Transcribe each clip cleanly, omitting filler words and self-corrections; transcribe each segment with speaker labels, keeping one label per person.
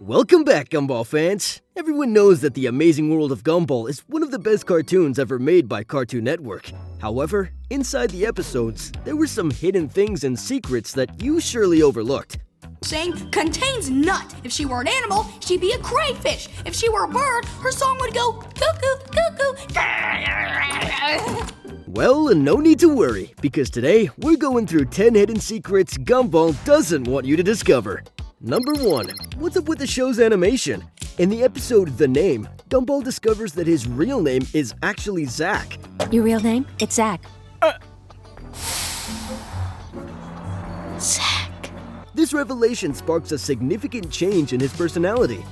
Speaker 1: Welcome back, Gumball fans! Everyone knows that the Amazing World of Gumball is one of the best cartoons ever made by Cartoon Network. However, inside the episodes, there were some hidden things and secrets that you surely overlooked.
Speaker 2: Saying contains nut. If she were an animal, she'd be a crayfish. If she were a bird, her song would go cuckoo, cuckoo.
Speaker 1: Well, no need to worry, because today we're going through 10 hidden secrets Gumball doesn't want you to discover. Number 1. What's up with the show's animation? In the episode The Name, Gumball discovers that his real name is actually Zach.
Speaker 3: Your real name? It's Zach. Zach.
Speaker 1: This revelation sparks a significant change in his personality.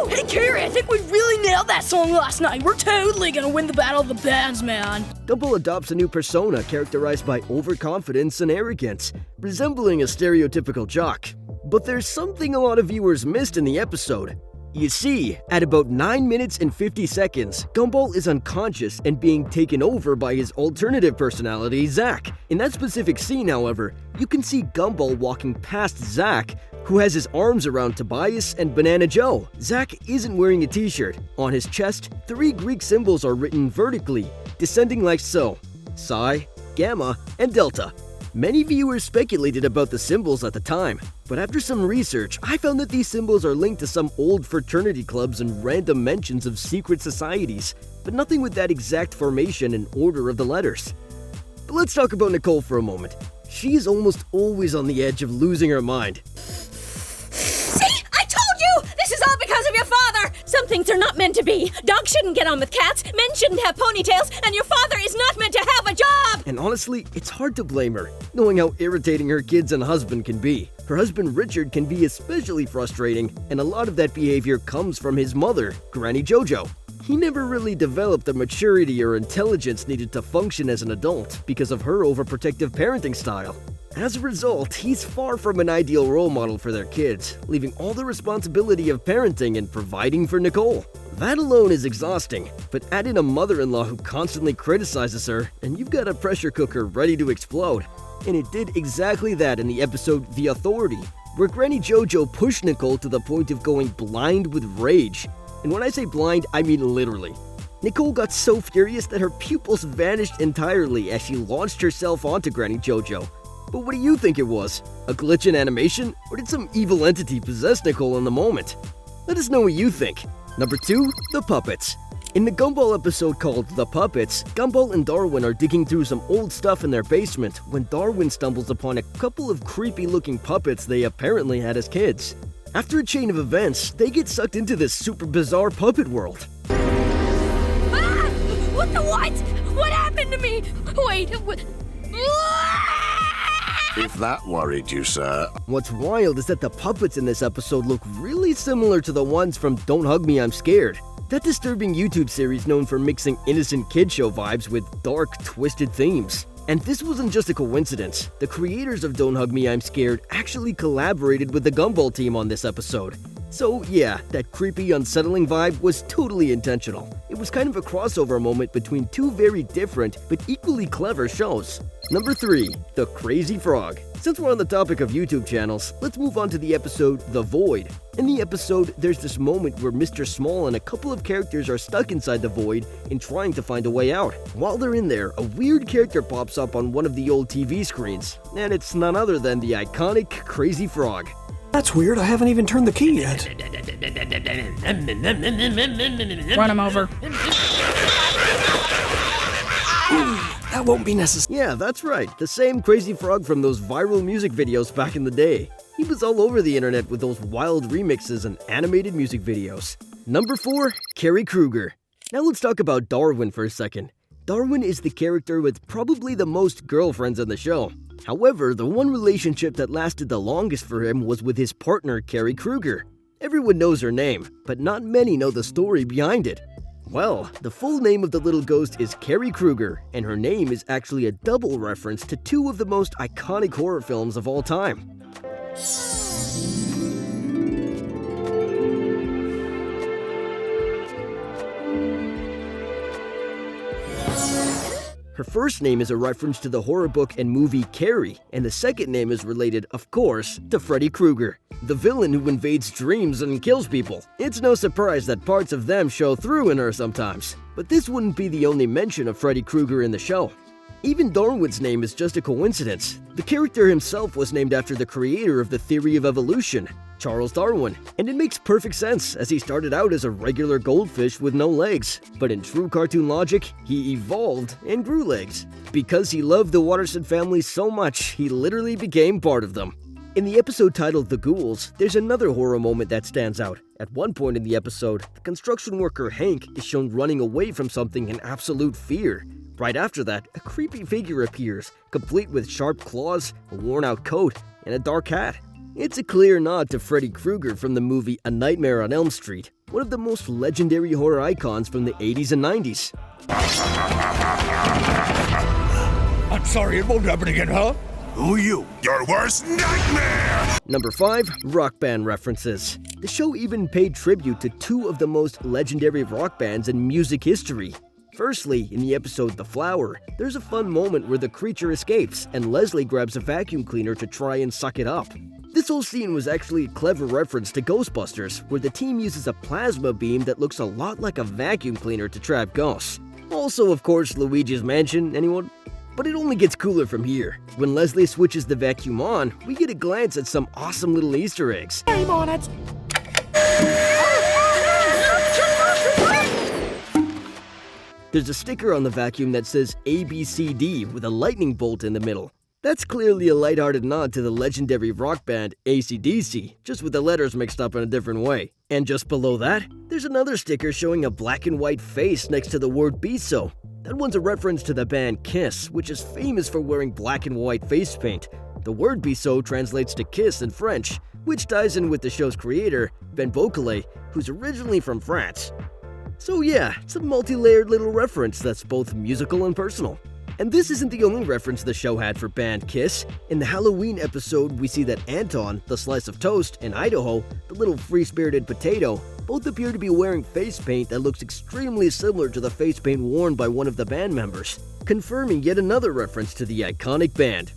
Speaker 2: Hey, Carrie, I think we really nailed that song last night. We're totally gonna win the battle of the bands, man.
Speaker 1: Gumball adopts a new persona characterized by overconfidence and arrogance, resembling a stereotypical jock. But there's something a lot of viewers missed in the episode. You see, at about 9 minutes and 50 seconds, Gumball is unconscious and being taken over by his alternative personality, Zach. In that specific scene, however, you can see Gumball walking past Zach, who has his arms around Tobias and Banana Joe. Zach isn't wearing a t-shirt. On his chest, 3 Greek symbols are written vertically, descending like so: Psi, Gamma, and Delta. Many viewers speculated about the symbols at the time, but after some research, I found that these symbols are linked to some old fraternity clubs and random mentions of secret societies, but nothing with that exact formation and order of the letters. But let's talk about Nicole for a moment. She is almost always on the edge of losing her mind.
Speaker 3: See? I told you! This is all because of your father! Some things are not meant to be. Dogs shouldn't get on with cats, men shouldn't have ponytails, and your father is not meant to have a job!
Speaker 1: And honestly, it's hard to blame her, knowing how irritating her kids and husband can be. Her husband Richard can be especially frustrating, and a lot of that behavior comes from his mother, Granny Jojo. He never really developed the maturity or intelligence needed to function as an adult because of her overprotective parenting style. As a result, he's far from an ideal role model for their kids, leaving all the responsibility of parenting and providing for Nicole. That alone is exhausting, but add in a mother-in-law who constantly criticizes her, and you've got a pressure cooker ready to explode. And it did exactly that in the episode The Authority, where Granny Jojo pushed Nicole to the point of going blind with rage. And when I say blind, I mean literally. Nicole got so furious that her pupils vanished entirely as she launched herself onto Granny Jojo. But what do you think it was? A glitch in animation? Or did some evil entity possess Nicole in the moment? Let us know what you think. Number 2, the puppets. In the Gumball episode called The Puppets, Gumball and Darwin are digging through some old stuff in their basement when Darwin stumbles upon a couple of creepy-looking puppets they apparently had as kids. After a chain of events, they get sucked into this super bizarre puppet world.
Speaker 3: Ah! What the what? What happened to me? Wait, what?
Speaker 4: If that worried you, sir.
Speaker 1: What's wild is that the puppets in this episode look really similar to the ones from Don't Hug Me, I'm Scared. That disturbing YouTube series known for mixing innocent kid show vibes with dark, twisted themes. And this wasn't just a coincidence. The creators of Don't Hug Me, I'm Scared actually collaborated with the Gumball team on this episode. So yeah, that creepy, unsettling vibe was totally intentional. It was kind of a crossover moment between 2 very different but equally clever shows. Number 3, The Crazy Frog. Since we're on the topic of YouTube channels, let's move on to the episode The Void. In the episode, there's this moment where Mr. Small and a couple of characters are stuck inside the void and trying to find a way out. While they're in there, a weird character pops up on one of the old TV screens, and it's none other than the iconic Crazy Frog.
Speaker 5: That's weird, I haven't even turned the key yet.
Speaker 2: Run him over.
Speaker 5: That won't be necessary.
Speaker 1: Yeah, that's right, the same Crazy Frog from those viral music videos back in the day. He was all over the internet with those wild remixes and animated music videos. Number 4, Carrie Kruger. Now let's talk about Darwin for a second. Darwin is the character with probably the most girlfriends in the show. However, the one relationship that lasted the longest for him was with his partner, Carrie Kruger. Everyone knows her name, but not many know the story behind it. Well, the full name of the little ghost is Carrie Kruger, and her name is actually a double reference to 2 of the most iconic horror films of all time. Her first name is a reference to the horror book and movie Carrie, and the second name is related, of course, to Freddy Krueger. the villain who invades dreams and kills people. It's no surprise that parts of them show through in her sometimes. But this wouldn't be the only mention of Freddy Krueger in the show. Even Darwin's name is just a coincidence. The character himself was named after the creator of the theory of evolution, Charles Darwin, and it makes perfect sense as he started out as a regular goldfish with no legs. But in true cartoon logic, he evolved and grew legs. Because he loved the Watterson family so much, he literally became part of them. In the episode titled The Ghouls, there's another horror moment that stands out. At one point in the episode, the construction worker Hank is shown running away from something in absolute fear. Right after that, a creepy figure appears, complete with sharp claws, a worn-out coat, and a dark hat. It's a clear nod to Freddy Krueger from the movie A Nightmare on Elm Street, one of the most legendary horror icons from the 80s and 90s.
Speaker 6: I'm sorry, it won't happen again, huh?
Speaker 4: Who you? Your worst nightmare!
Speaker 1: Number 5. Rock band references. The show even paid tribute to two of the most legendary rock bands in music history. Firstly, in the episode The Flower, there's a fun moment where the creature escapes and Leslie grabs a vacuum cleaner to try and suck it up. This whole scene was actually a clever reference to Ghostbusters, where the team uses a plasma beam that looks a lot like a vacuum cleaner to trap ghosts. Also, of course, Luigi's Mansion, anyone? But it only gets cooler from here. When Leslie switches the vacuum on, we get a glance at some awesome little Easter eggs.
Speaker 5: Aim on it!
Speaker 1: There's a sticker on the vacuum that says ABCD with a lightning bolt in the middle. That's clearly a lighthearted nod to the legendary rock band AC/DC, just with the letters mixed up in a different way. And just below that, there's another sticker showing a black and white face next to the word "Biso." That one's a reference to the band Kiss, which is famous for wearing black and white face paint. The word "Biso" translates to kiss in French, which ties in with the show's creator, Ben Beausoleil, who's originally from France. So yeah, it's a multi-layered little reference that's both musical and personal. And this isn't the only reference the show had for band Kiss. In the Halloween episode, we see that Anton, the slice of toast, and Idaho, the little free-spirited potato, both appear to be wearing face paint that looks extremely similar to the face paint worn by one of the band members, confirming yet another reference to the iconic band.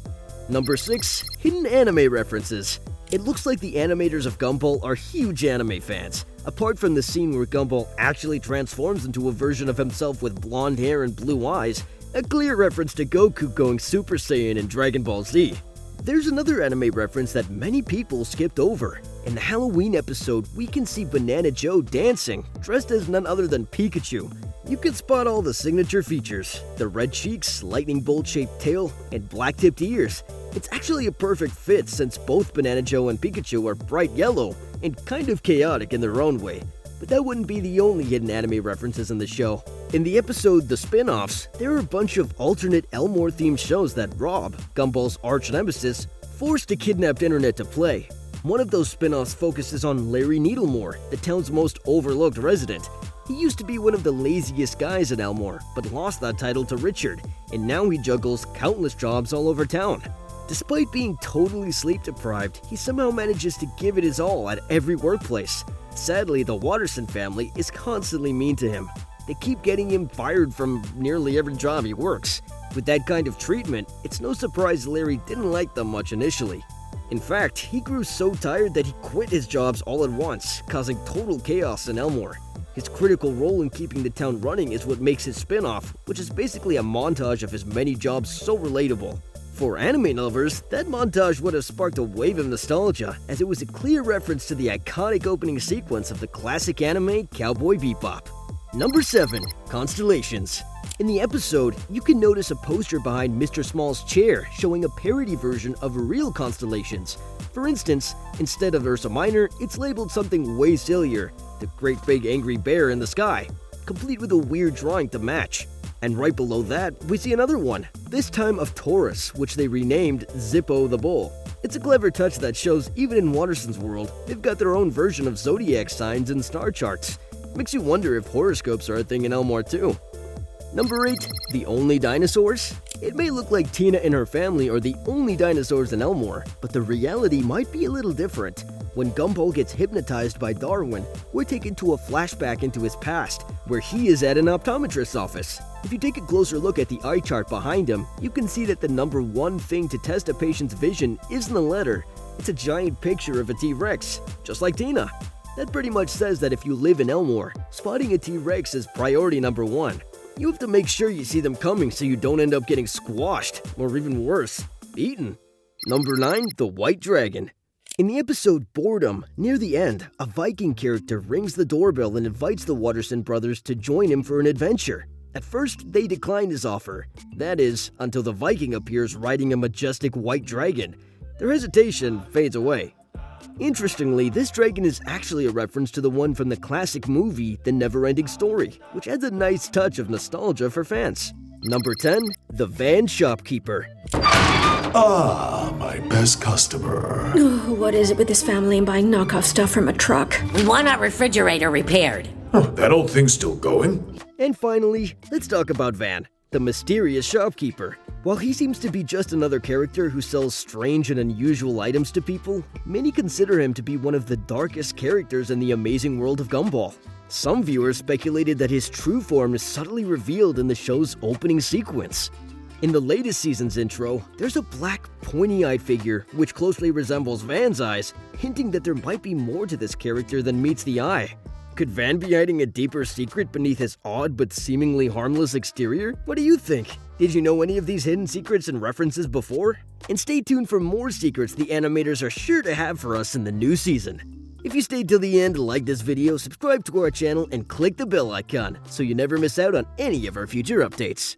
Speaker 1: Number 6. Hidden anime references. It looks like the animators of Gumball are huge anime fans. Apart from the scene where Gumball actually transforms into a version of himself with blonde hair and blue eyes, a clear reference to Goku going Super Saiyan in Dragon Ball Z. There's another anime reference that many people skipped over. In the Halloween episode, we can see Banana Joe dancing, dressed as none other than Pikachu. You can spot all the signature features: the red cheeks, lightning bolt-shaped tail, and black-tipped ears. It's actually a perfect fit since both Banana Joe and Pikachu are bright yellow and kind of chaotic in their own way. But that wouldn't be the only hidden anime references in the show. In the episode The Spin-Offs, there are a bunch of alternate Elmore-themed shows that Rob, Gumball's arch-nemesis, forced a kidnapped internet to play. One of those spin-offs focuses on Larry Needlemore, the town's most overlooked resident. He used to be one of the laziest guys in Elmore, but lost that title to Richard, and now he juggles countless jobs all over town. Despite being totally sleep-deprived, he somehow manages to give it his all at every workplace. Sadly, the Watterson family is constantly mean to him. They keep getting him fired from nearly every job he works. With that kind of treatment, it's no surprise Larry didn't like them much initially. In fact, he grew so tired that he quit his jobs all at once, causing total chaos in Elmore. His critical role in keeping the town running is what makes his spin-off, which is basically a montage of his many jobs, so relatable. For anime lovers, that montage would have sparked a wave of nostalgia, as it was a clear reference to the iconic opening sequence of the classic anime Cowboy Bebop. Number 7. Constellations. In the episode, you can notice a poster behind Mr. Small's chair showing a parody version of real constellations. For instance, instead of Ursa Minor, it's labeled something way sillier, the Great Big Angry Bear in the Sky, complete with a weird drawing to match. And right below that, we see another one, this time of Taurus, which they renamed Zippo the Bull. It's a clever touch that shows even in Watterson's world, they've got their own version of zodiac signs and star charts. Makes you wonder if horoscopes are a thing in Elmore too. Number 8. The only dinosaurs? It may look like Tina and her family are the only dinosaurs in Elmore, but the reality might be a little different. When Gumball gets hypnotized by Darwin, we're taken to a flashback into his past, where he is at an optometrist's office. If you take a closer look at the eye chart behind him, you can see that the number one thing to test a patient's vision isn't a letter. It's a giant picture of a T-Rex, just like Tina. That pretty much says that if you live in Elmore, spotting a T-Rex is priority number one. You have to make sure you see them coming so you don't end up getting squashed, or even worse, eaten. Number 9. The White Dragon. In the episode Boredom, near the end, a Viking character rings the doorbell and invites the Watterson brothers to join him for an adventure. At first, they decline his offer. That is, until the Viking appears riding a majestic white dragon. Their hesitation fades away. Interestingly, this dragon is actually a reference to the one from the classic movie The Never-Ending Story, which adds a nice touch of nostalgia for fans. Number 10. The Van Shopkeeper.
Speaker 4: Ah, my best customer.
Speaker 3: Oh, what is it with this family and buying knockoff stuff from a truck?
Speaker 7: We want our refrigerator repaired.
Speaker 4: That old thing's still going?
Speaker 1: And finally, let's talk about Van, the mysterious shopkeeper. While he seems to be just another character who sells strange and unusual items to people, many consider him to be one of the darkest characters in the Amazing World of Gumball. Some viewers speculated that his true form is subtly revealed in the show's opening sequence. In the latest season's intro, there's a black, pointy-eyed figure which closely resembles Van's eyes, hinting that there might be more to this character than meets the eye. Could Van be hiding a deeper secret beneath his odd but seemingly harmless exterior? What do you think? Did you know any of these hidden secrets and references before? And stay tuned for more secrets the animators are sure to have for us in the new season. If you stayed till the end, like this video, subscribe to our channel, and click the bell icon so you never miss out on any of our future updates.